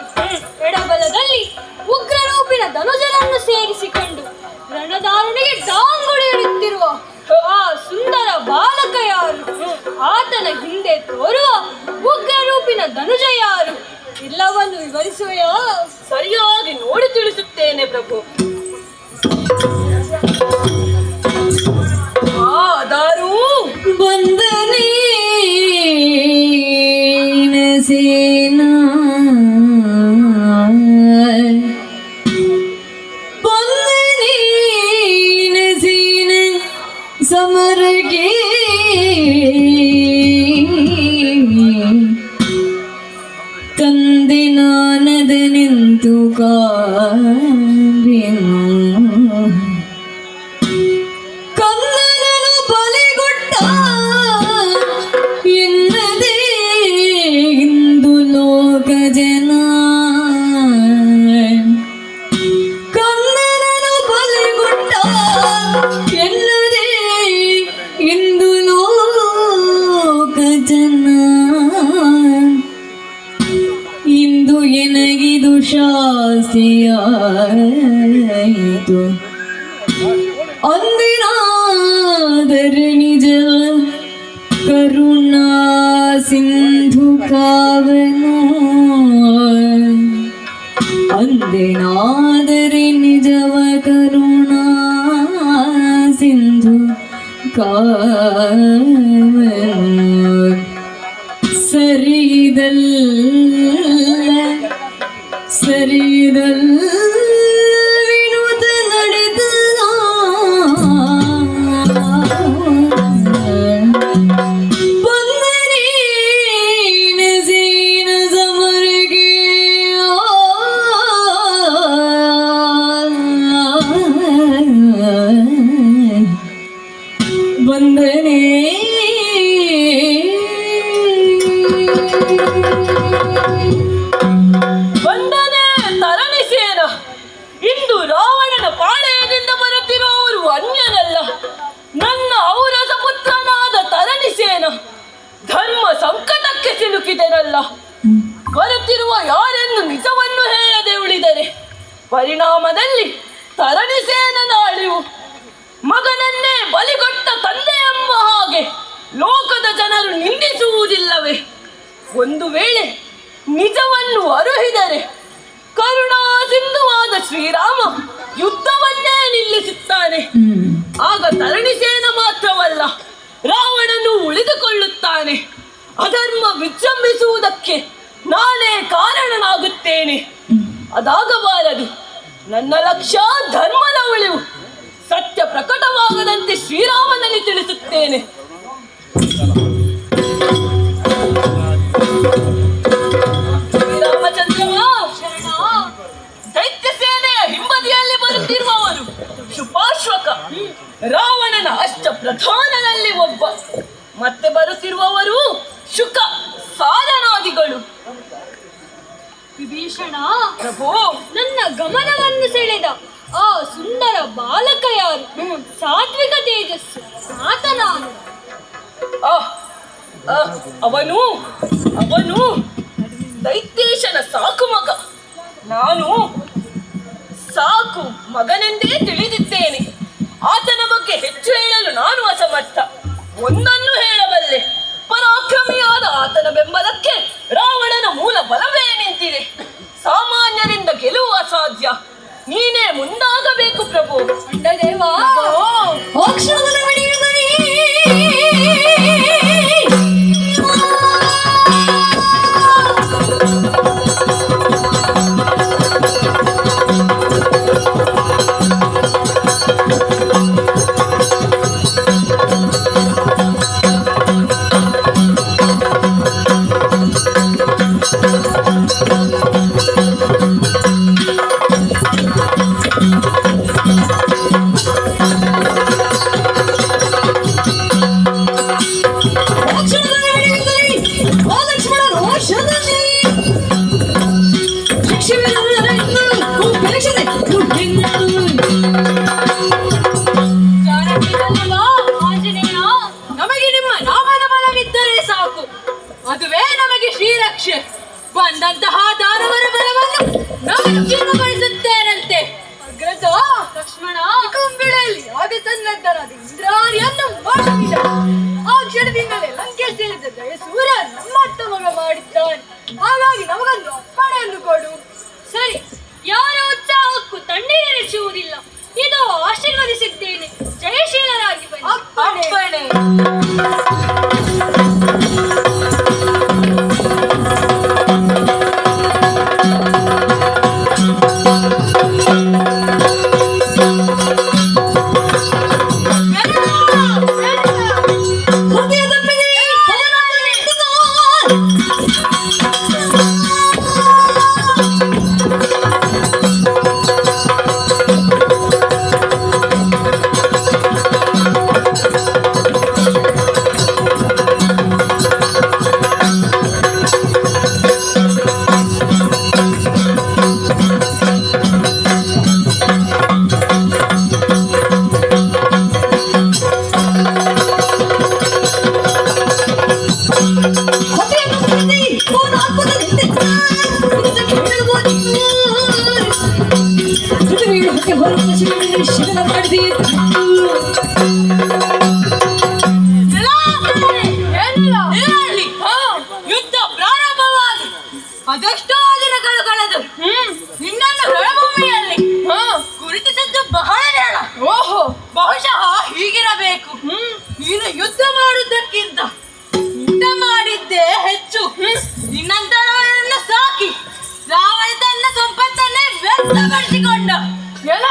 ಎಡಬಲದಲ್ಲಿ ಉಗ್ರರೂಪಿನ ಧನುಜನನ್ನು ಸೇರಿಸಿಕೊಂಡು ರಣಧಾರಣಿಗೆ ಡಾಂಗುಡಿಯುತ್ತಿರುವ ಆ ಸುಂದರ ಬಾಲಕ ಯಾರು? ಆತನ ಹಿಂದೆ ತೋರುವ ಉಗ್ರರೂಪಿನ ಧನುಜ ಯಾರು? ಎಲ್ಲವನ್ನು ವಿವರಿಸುವೆಯಾ? ಸರಿಯಾಗಿ ನೋಡಿ ತಿಳಿಸುತ್ತೇನೆ ಪ್ರಭು. ಆದರೂ ಬಂದನೇ ಸೇನಾ ಬಂದನೇ ಸೇನ ಸಮರಗೆ ತಂದೆ ನಾನದ ನಿಂತು ಕಾವೆನು ಕನ್ನಡನು ಬಲಿಗೊಟ್ಟ ಎನ್ನದೇ ಇಂದು ಲೋಕ ಜನ ಕನ್ನಡನು ಬಲಿಗೊಟ್ಟ ಎನ್ನದೇ ಇಂದು ಲೋಕ ಜನ ಇಂದು ಎನಗಿದು ಶಾಸ್ತಿಯಾಯಿತು ಅಂದಿನಾದರೆ ನಿಜ ಕರುಣಾ ಸಿಂಧು ಕಾವನು ಅಂದಿನಾದರೆ ನಿಜವ ಕರುಣಾ ಸಿಂಧು ಕಾವನು ಸರಿದಲ್ಲ ವಿನೋದ ನಡೆದ ಬಂದನೇನ ಸೇನ ಸಮರಿಗೆ ಬಂದನೇ ಬಂದನೆ ತರಣಿಸೇನ. ಇಂದು ರಾವಣನ ಪಾಳೆಯದಿಂದ ಬರುತ್ತಿರುವವರು ಅನ್ಯನಲ್ಲ, ನನ್ನ ಔರಸ ಪುತ್ರನಾದ ತರಣಿಸೇನ. ಧರ್ಮ ಸಂಕಟಕ್ಕೆ ಸಿಲುಕಿದೆನಲ್ಲ. ಬರುತ್ತಿರುವ ಯಾರೆಂದು ನಿಜವನ್ನು ಹೇಳದೆ ಉಳಿದರೆ ಪರಿಣಾಮದಲ್ಲಿ ತರಣಿಸೇನನ ಅಳಿವು. ಮಗನನ್ನೇ ಬಲಿಗೊಟ್ಟ ತಂದೆ ಎಂಬ ಹಾಗೆ ಲೋಕದ ಜನರು ನಿಂದಿಸುವುದಿಲ್ಲವೇ? ಒಂದು ವೇಳೆ ನಿಜವನ್ನು ಅರುಹಿದರೆ ಕರುಣಾ ಸಿಂಧುವಾದ ಶ್ರೀರಾಮ ಯುದ್ಧವನ್ನೇ ನಿಲ್ಲಿಸುತ್ತಾನೆ. ಆಗ ತರಣಿಸೇನ ಮಾತ್ರವಲ್ಲ, ರಾವಣನು ಉಳಿದುಕೊಳ್ಳುತ್ತಾನೆ. ಅಧರ್ಮ ವಿಜೃಂಭಿಸುವುದಕ್ಕೆ ನಾನೇ ಕಾರಣನಾಗುತ್ತೇನೆ. ಅದಾಗಬಾರದು. ನನ್ನ ಲಕ್ಷ್ಯ ಧರ್ಮದ ಉಳಿವು. ಸತ್ಯ ಪ್ರಕಟವಾಗದಂತೆ ಶ್ರೀರಾಮನಲ್ಲಿ ತಿಳಿಸುತ್ತೇನೆ. ಶ್ರೀರಾಮಚಂದ್ರಮ ಶರಣ. ದೈತ್ಯ ಸೇನೆಯ ಹಿಂಬದಿಯಲ್ಲಿ ಬರುತ್ತಿರುವವರು ಶುಪಾಶ್ವಕ, ರಾವಣನ ಅಷ್ಟ ಪ್ರಧಾನದಲ್ಲಿ ಒಬ್ಬ. ಮತ್ತೆ ಬರುತ್ತಿರುವವರು ಶುಕ, ಸಾಧನಾದಿಗಳು. ವಿಭೀಷಣ, ಪ್ರಭು, ನನ್ನ ಗಮನವನ್ನು ಸೆಳೆದ ಆ ಸುಂದರ ಬಾಲಕ ಯಾರು? ಸಾತ್ವಿಕ ತೇಜಸ್ಸು ಆತನಾನು. ಅವನು ಅವನು ದೈತ್ಯೇಶನ ಸಾಕು ಮಗ. ನಾನು ಸಾಕು ಮಗನೆಂದೇ ತಿಳಿದಿದ್ದೇನೆ. ಆತನ ಬಗ್ಗೆ ಹೆಚ್ಚು ಹೇಳಲು ನಾನು ಅಸಮರ್ಥ. ಒಂದನ್ನು ಹೇಳಬಲ್ಲೆ, ಪರಾಕ್ರಮಿಯಾದ ಆತನ ಬೆಂಬಲಕ್ಕೆ ರಾವಣನ ಮೂಲ ಬಲವೇ ನಿಂತಿದೆ. ಸಾಮಾನ್ಯರಿಂದ ಗೆಲುವು ಅಸಾಧ್ಯ. ನೀನೇ ಮುಂದಾಗಬೇಕು ಪ್ರಭು. ಅಂಡದೇವ, ಮೋಕ್ಷದ ಮಣಿಯುಗನಿ. ಆಂಜನೇಯ, ನಮಗೆ ನಿಮ್ಮ ನಾಮದ ಬಲವಿದ್ದರೆ ಸಾಕು, ಅದುವೇ ನಮಗೆ ಶ್ರೀರಕ್ಷೆ. ಬಂದಂತಹ ದಾನವರ ಬಲವನ್ನು ನಾವು ಜೀರ್ಣಗೊಳಿಸುತ್ತೇನಂತೆ. ಅಗ್ರಜ ಲಕ್ಷ್ಮಣ, ಕುಂಬಿಳೆಯಲ್ಲಿ ಆದಿಸನ್ನದ್ಧರಾದ ಇಂದ್ರಾರಿಯನ್ನು ಮಾಡಿದ ಆ ಕ್ಷಣದಿಂದಲೇ ಲಂಕೆ ಸೇರಿದ ಜಯಸೂರ ನಮ್ಮತ್ತ ಮಗ ಮಾಡಿದ್ದಾನೆ. ಹಾಗಾಗಿ ನಮಗೊಂದು ಅಪ್ಪಣೆಯನ್ನು ಕೊಡು. ಸರಿ, ಯಾರ ಉತ್ಸಾಹಕ್ಕೂ ತಣ್ಣೀರಿಸುವುದಿಲ್ಲ. ಇದು ಆಶೀರ್ವದಿಸಿದ್ದೇನೆ. ಜಯಶೀಲರಾಗಿ ಬನ್ನಿ. ಅಪ್ಪಣೆ. ಯುದ್ಧ ಪ್ರಾರಂಭವಾಗಿ ಅದೆಷ್ಟೋ ದಿನಗಳು ಕಳೆದು ನಿನ್ನನ್ನು ರಣಭೂಮಿಯಲ್ಲಿ ಗುರುತಿಸಿದ್ದು ಬಹಳ ನೇರ. ಓಹೋ, ಬಹುಶಃ ಹೀಗಿರಬೇಕು. ನೀನು ಯುದ್ಧ ಮಾಡುವುದಕ್ಕಿಂತ ಯುದ್ಧ ಮಾಡಿದ್ದೇ ಹೆಚ್ಚು. ನಿನ್ನಂತರವರನ್ನು ಸಾಕಿ ರಾವಣ ತನ್ನ ಸಂಪತ್ತನ್ನೇ ವ್ಯರ್ಥಪಡಿಸಿಕೊಂಡ. ಎಲ್ಲ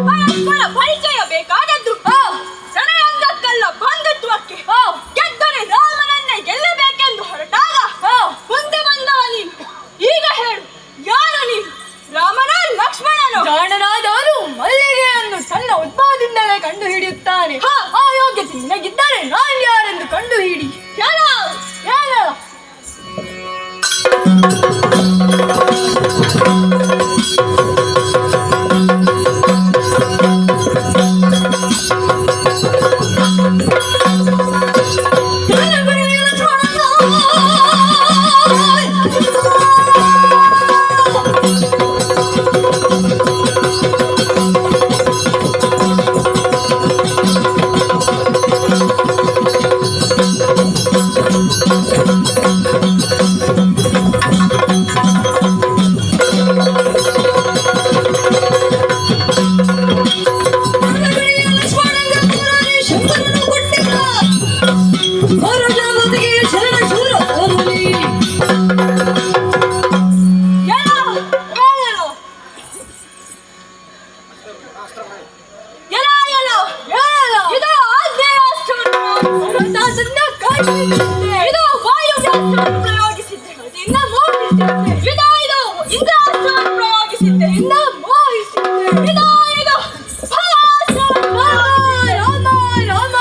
ಪರಸ್ಪರ ಪರಿಚಯ ಬೇಕಾದದ್ದು ರಣರಂಗಕ್ಕಲ್ಲ ಬಂಧುತ್ವಕ್ಕೆ. ಗೆದ್ದರೆ ರಾಮನನ್ನೇ ಗೆಲ್ಲಬೇಕೆಂದು ಹೊರಟಾಗ ಮುಂದೆ ಬಂದವ ನೀನು. ಈಗ ಹೇಳು, ಯಾರು ನೀನು? ರಾಮನ ಲಕ್ಷ್ಮಣನು? ಜಾಣನಾದವನು ಮಲ್ಲಿಗೆಯನ್ನು ತನ್ನ ಉದ್ಭವದಿಂದಲೇ ಕಂಡು ಹಿಡಿಯುತ್ತಾನೆ. ಆ ಯೋಗ್ಯತೆ ನಿನಗಿದ್ದರೆ ನಾನು ಯಾರೆಂದು ಕಂಡು ಹಿಡಿ. ಹೇಳು. ಹೇಳು. ಇದು ವಾಯುವ್ಯಾಸ್ತ್ರವನ್ನು ಪ್ರಯೋಗಿಸಿದ್ದೆ, ಇನ್ನು ಮೋಹಿಸಿದ್ದೆ. ಇದು ಇಂದ್ರಾಸ್ತ್ರವನ್ನು ಪ್ರಯೋಗಿಸಿದ್ದೆ, ಇನ್ನು ಮೋಹಿಸಿದ್ದೆ. ಇದು ರಾಮ ರಾಮ.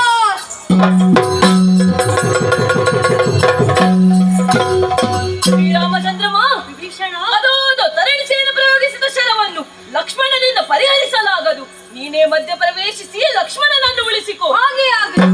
ಶ್ರೀರಾಮಚಂದ್ರಮ ವಿಭೀಷಣ, ಅದು ತರಣಿಸೇನ ಪ್ರಯೋಗಿಸಿದ ಶರವನ್ನು ಲಕ್ಷ್ಮಣನಿಂದ ಪರಿಹರಿಸಲಾಗದು. ನೀನೇ ಮಧ್ಯ ಪ್ರವೇಶಿಸಿ ಲಕ್ಷ್ಮಣನನ್ನು ಉಳಿಸಿಕೊ. ಹಾಗೆ ಆಗಲಿ.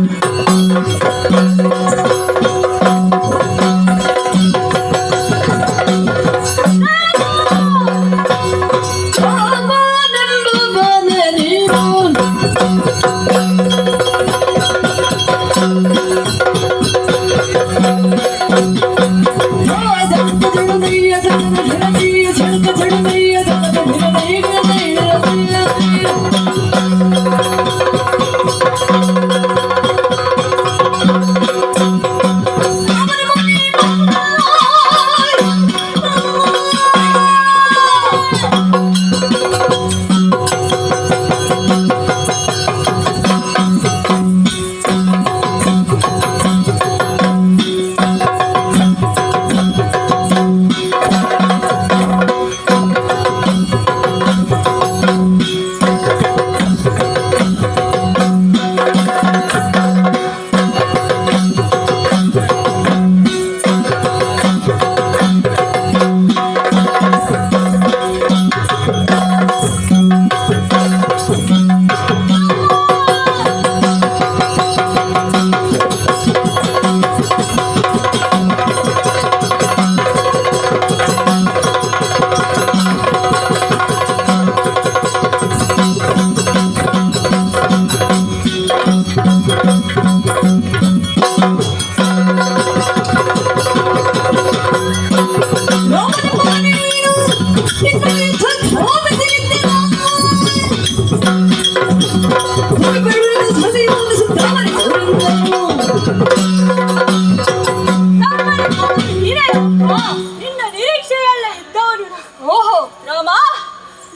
ನಿನ್ನ ನಿರೀಕ್ಷೆಯಲ್ಲ ಇದ್ದವನು. ಓಹೋ ರಾಮ,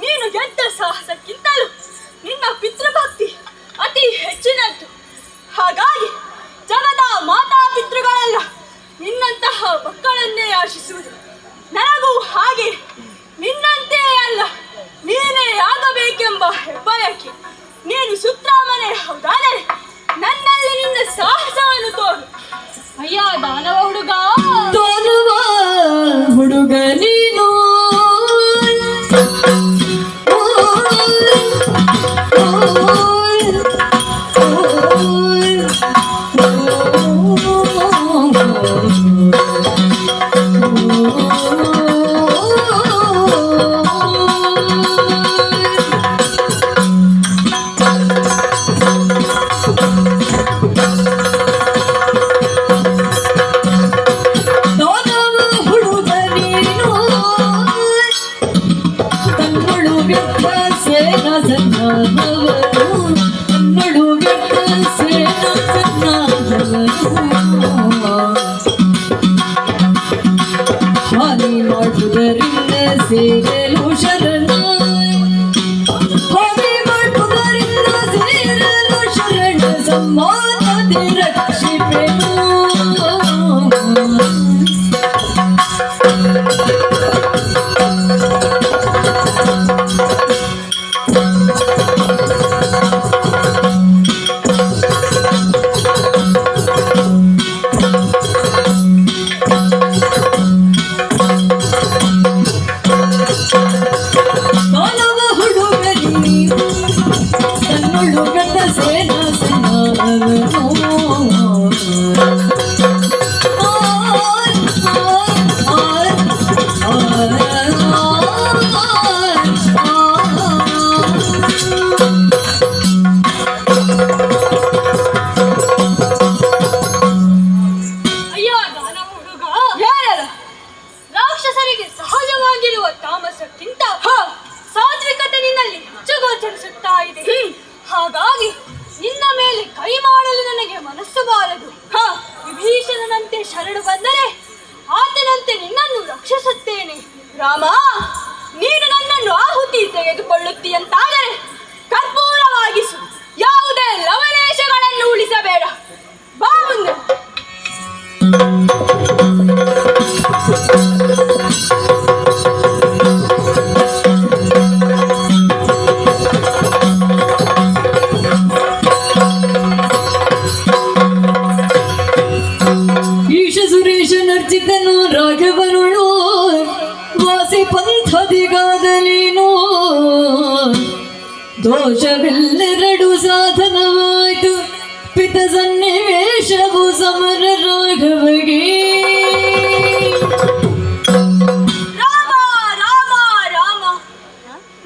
ನೀನು ಗೆದ್ದ ಸಾಹಸಕ್ಕಿಂತಲೂ ನಿನ್ನ ಪಿತೃಭಕ್ತಿ ಅತಿ ಹೆಚ್ಚಿನದ್ದು. ಹಾಗಾಗಿ ಜಗದ ಮಾತಾ ಪಿತೃಗಳೆಲ್ಲ ನಿನ್ನಂತಹ ಮಕ್ಕಳನ್ನೇ ಆಶಿಸುವುದು. ನನಗೂ ಹಾಗೆ ನಿನ್ನಂತೆ ಅಲ್ಲ, ನೀನೇ ಆಗಬೇಕೆಂಬ ಹೆಬ್ಬಯಕೆ. ನೀನು ಸುತ್ರಾಮನೆ ಹೌದಾದರೆ ನನ್ನಲ್ಲಿ ನಿನ್ನ ಸಾಹಸವನ್ನು ತೋರು. ಅಯ್ಯ ದಾನವ ಹುಡುಗ, ದಾನವ ಹುಡುಗ ನೀನು. ಹಾನಿ ಮಾಡುವುದರಿ ಸೇರಲು ಶರಣ ಹೊಗೆ ಮಾಡುವುದರಿಂದ ಸೇರಲು ಶರಣ ಸಮಾನತೆ ರಕ್ಷಿಪೆನು ಮಾನವ ಹುಡುಗರಿ ತನ್ನುಡುಗದ ಸೇನಾ ಸಮಾನವನು ಅಯ್ಯೋ ದಾನವ ಹುಡುಗ ಹೇಳಲ್ಲ ರಾಕ್ಷಸರಿಗೆ ಸಹಜವಾಗಿರುವ ತಾಮಸಕ್ಕಿಂತ ಸಾತ್ವಿಕತೆ ನಿನ್ನಲ್ಲಿ ಹೆಚ್ಚು ಗೋಚರಿಸುತ್ತಾ ಇದೆ ಹಾಗಾಗಿ ನಿನ್ನ ಮೇಲೆ ಕೈ ಮಾಡಲು ನನಗೆ ಮನಸ್ಸು ಬಾರದು ವಿಭೀಷಣನಂತೆ ಶರಣು ಬಂದರೆ ಆತನಂತೆ ನಿನ್ನನ್ನು ರಕ್ಷಿಸುತ್ತೇನೆ ರಾಮ ನೀನು ನನ್ನನ್ನು ಆಹುತಿ ತೆಗೆದುಕೊಳ್ಳುತ್ತೀಯಂತಾದರೆ ಕರ್ಪೂರವಾಗಿಸು ಯಾವುದೇ ಲವಲೇಶಗಳನ್ನು ಉಳಿಸಬೇಡ ಬಾ ಮುಂದೆ ಈಶ ಸುರೇಶನರ್ಚಿತನು ರಾಘವನುಳು ವಾಸಿ ಪಂಥದಿಗಾದಲೇನೋ ದೋಷವೆಲ್ಲೆರಡು ಸಾಧನವಾಯ್ತು ಪಿತ ಸನ್ನಿವೇಶವು ಸಮರ ರಾಘವಗೆ ರಾಮ ರಾಮ ರಾಮ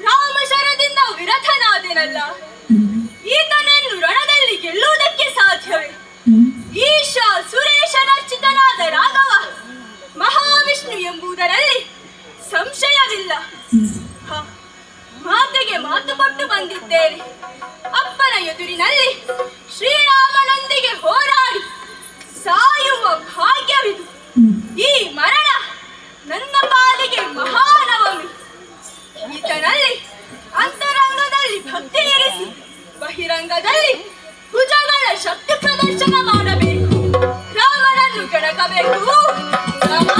ರಾಮ ಶರದಿಂದ ವಿರಥನಾದೆನಲ್ಲ ಈತನನ್ನು ರಣದಲ್ಲಿ ಗೆಲ್ಲುವುದಕ್ಕೆ ಸಾಧ್ಯವೇ ಈಶ ಸುರೇಶನರ್ಚಿತನಾದ ರಾಘವ ಮಹಾವಿಷ್ಣು ಎಂಬುದರಲ್ಲಿ ಸಂಶಯವಿಲ್ಲ ಮಾತೆಗೆ ಮಾತು ಕೊಟ್ಟು ಬಂದಿದ್ದೇನೆ ಅಪ್ಪನ ಎದುರಿನಲ್ಲಿ ಶ್ರೀರಾಮನೊಂದಿಗೆ ಹೋರಾಡಿ ಸಾಯುವ ಭಾಗ್ಯವಿದು ಈ ಮರಣ ನನ್ನ ಪಾಲಿಗೆ ಮಹಾನವಮಿ ಈತನಲ್ಲಿ ಅಂತರಂಗದಲ್ಲಿ ಭಕ್ತಿ ಇರಿಸಿ ಬಹಿರಂಗದಲ್ಲಿ ಭುಜಗಳ ಶಕ್ತಿ ಪ್ರದರ್ಶನ ಮಾಡಬೇಕು ರಾಮನನ್ನು ಕೆಣಕಬೇಕು ರಾಮ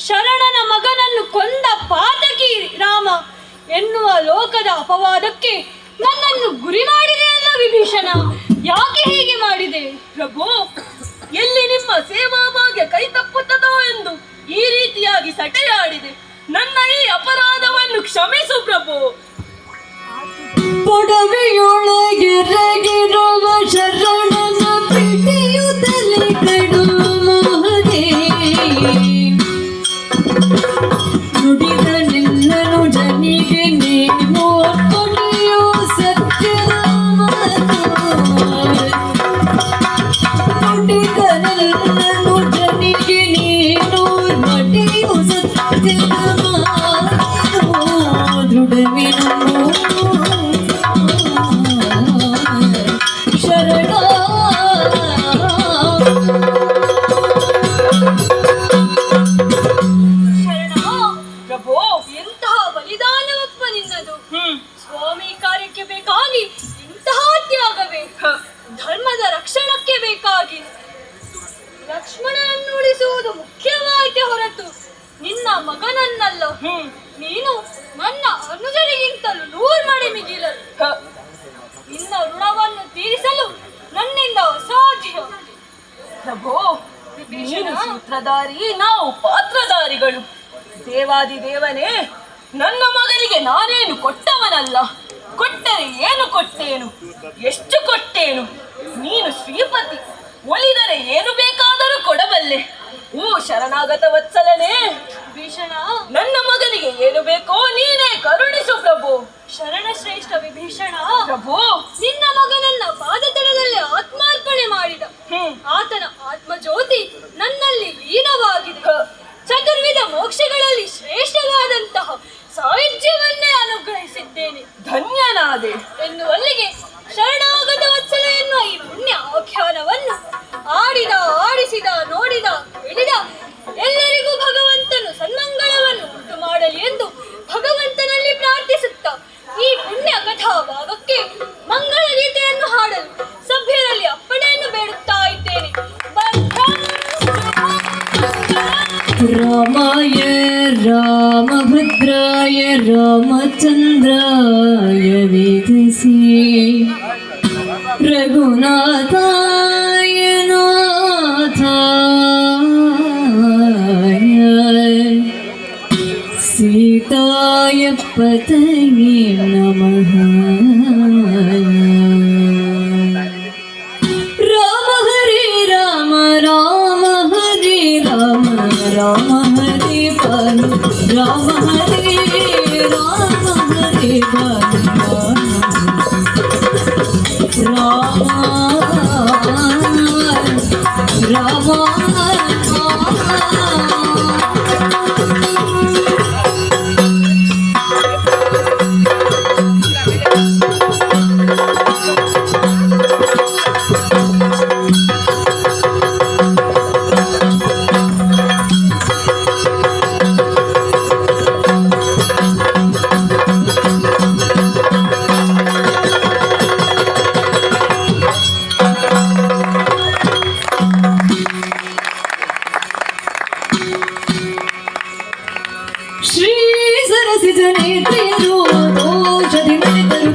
ಶರಣನ ಮಗನನ್ನು ಕೊಂದ ಪಾತಕಿ ರಾಮ ಎನ್ನುವ ಲೋಕದ ಅಪವಾದಕ್ಕೆ ನನ್ನನ್ನು ಗುರಿ ಮಾಡಿದೆಯಲ್ಲ ವಿಭೀಷಣ. ಯಾಕೆ ಹೀಗೆ ಮಾಡಿದೆ? ಪ್ರಭು, ಎಲ್ಲಿ ನಿಮ್ಮ ಸೇವಾ ಭಾಗ್ಯ ಕೈ ತಪ್ಪುತ್ತದೋ ಎಂದು ಈ ರೀತಿಯಾಗಿ ಸಟೆಯಾಡಿದೆ. ನನ್ನ ಈ ಅಪರಾಧವನ್ನು ಕ್ಷಮಿಸು ಪ್ರಭು. ಪೊಡವೆಯೊಳಗೆರಗಿರುವ ಶರಣನ ಪಿಡಿಯುತ್ತಲೇ ಕಡು ಮಹದೇ ನುಡಿದ ನಿನ್ನನು ಜನಿಗೆ ನೀನು ಕೊನೆಯೋ ಸತ್ಯದ ನುಡಿದ ನಿನ್ನನು ಜನಿಗೆ ನೀನು ನಡೆಯೋ ಸತ್ಯದ ದೃಢವಿನೋ ಶರಣ. ಪ್ರಭು, ಎಂತಹ ಬಲಿದಾನವಪ್ಪ ನಿನ್ನದು. ಸ್ವಾಮಿ ಕಾರ್ಯಕ್ಕೆ ಬೇಕಾಗಿ ಇಂತಹ ತ್ಯಾಗವೇ? ಧರ್ಮದ ರಕ್ಷಣಕ್ಕೆ ಬೇಕಾಗಿ ಲಕ್ಷ್ಮಣನನ್ನು ಉಳಿಸುವುದು ಮುಖ್ಯವಾಯಿತೆ ಹೊರತು ನಿನ್ನ ಮಗನನ್ನಲ್ಲ. ನೀನು ನನ್ನ ಅನುಜರಿಗಿಂತಲೂ 100 ಮಡಿ ಮಿಗಿಲರು. ನಿನ್ನ ಋಣವನ್ನು ತೀರಿಸಲು ನನ್ನಿಂದ ಅಸಾಧ್ಯ. ಪ್ರಭು, ನೀನು ಸೂತ್ರಧಾರಿ, ನಾವು ಪಾತ್ರಧಾರಿಗಳು. ದೇವಾದಿದೇವನೇ, ನನ್ನ ಮಗನಿಗೆ ನಾನೇನು ಕೊಟ್ಟವನಲ್ಲ. ಕೊಟ್ಟರೆ ಏನು ಕೊಟ್ಟೇನು, ಎಷ್ಟು ಕೊಟ್ಟೇನು? ನೀನು ಶ್ರೀಪತಿ, ಒಲಿದರೆ ಏನು ಬೇಕಾದರೂ ಕೊಡಬಲ್ಲೆ. ಓ ಶರಣಾಗತ ವತ್ಸಲನೇ ವಿಭೀಷಣ, ನನ್ನ ಮಗನಿಗೆ ಏನು ಬೇಕೋ ನೀನೇ ಕರುಣಿಸು ಪ್ರಭು. ಶರಣ ಶ್ರೇಷ್ಠ ವಿಭೀಷಣ, ಪ್ರಭು, ನಿನ್ನ ಮಗನನ್ನ ಪಾದತಳದಲ್ಲಿ ಆತ್ಮಾರ್ಪಣೆ ಮಾಡಿದ ಆತನ ಆತ್ಮಜ್ಯೋತಿ ನನ್ನಲ್ಲಿ ಲೀನವಾಗಿದೆ. ಚತುರ್ವಿಧ ಮೋಕ್ಷಗಳಲ್ಲಿ ಶ್ರೇಷ್ಠವಾದಂತಹ ಸಾಹಿತ್ಯವನ್ನೇ ಅನುಗ್ರಹಿಸಿದ್ದೇನೆ. ಧನ್ಯನಾದೆ ಎನ್ನುವಲ್ಲಿಗೆ ಶರಣಾಗತ ವತ್ಸಲ ಎನ್ನುವ ಈ ಪುಣ್ಯ ಆಖ್ಯಾನವನ್ನು ಆಡಿದ, ಆಡಿಸಿದ, ನೋಡಿದ, ಕೇಳಿದ ಎಲ್ಲರಿಗೂ ಭಗವಂತನು ಸನ್ಮಂಗಳವನ್ನು ಉಂಟು ಮಾಡಲಿ ಎಂದು ಭಗವಂತನಲ್ಲಿ ಪ್ರಾರ್ಥಿಸುತ್ತಾ ಈ ಪುಣ್ಯ ಕಥಾ ಭಾಗಕ್ಕೆ ಮಂಗಳ ಗೀತೆಯನ್ನು ಹಾಡಲು ಸಭ್ಯರಲ್ಲಿ ಅಪ್ಪಣೆಯನ್ನು ಬೇಡುತ್ತಾ ಇದ್ದೇನೆ. ರಾಮಾಯ ರಾಮಭದ್ರಾಯ ರಾಮಚಂದ್ರಾಯ ವೇದಸಿ ರಘುನಾಥಾಯ ನಾಥಾಯ ಸೀತಾಯ ಪತಯೇ ನಮಃ. ರಾಮ ಹರೇ ರಾಮ ರಾಮ ಹರೇ ರಾಮ ರಾಮ ಹರೇ ಬಾಲು ರಾಮ ಹರೇ ರಾಮ ಹರೇ ಬಾಲು ರಾಮ ರಾಮ ಶ್ರೀ ಸರಸಿ ಜನೇತ್ರಿಯರು ದೋಷದಿ ನಡೆದರು